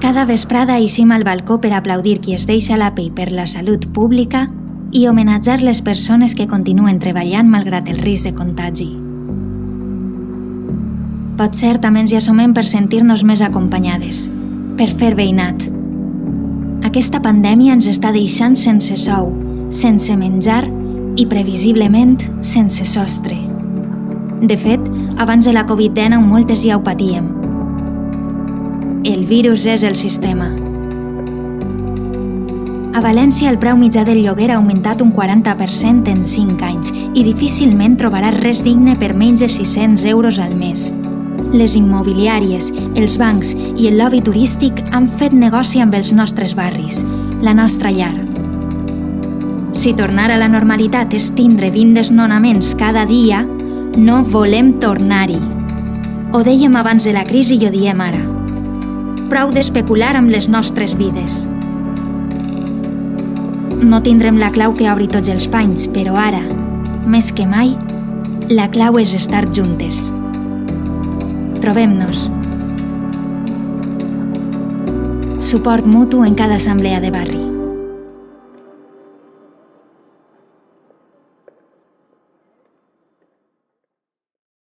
Cada vesprada eixim al balcó per aplaudir qui es deixa la pell per la salut pública i homenatjar les persones que continuen treballant malgrat el risc de contagi. Potser també ens hi assomem per sentir-nos més acompanyades, per fer veïnat. Aquesta pandèmia ens està deixant sense sou, sense menjar i, previsiblement, sense sostre. De fet, abans de la Covid-19 moltes ja ho patíem. El virus és el sistema. A València el preu mitjà del lloguer ha augmentat un 40% en 5 anys i difícilment trobaràs res digne per menys de 600 euros al mes. Les immobiliàries, els bancs i el lobby turístic han fet negoci amb els nostres barris, la nostra llar. Si tornar a la normalitat és tindre 20 desnonaments cada dia, no volem tornar-hi. Ho dèiem abans de la crisi i ho diem ara. Prou d'especular amb les nostres vides. No tindrem la clau que obri tots els panys, però ara, més que mai, la clau és estar juntes. Trobem-nos. Suport mutu en cada assemblea de barri.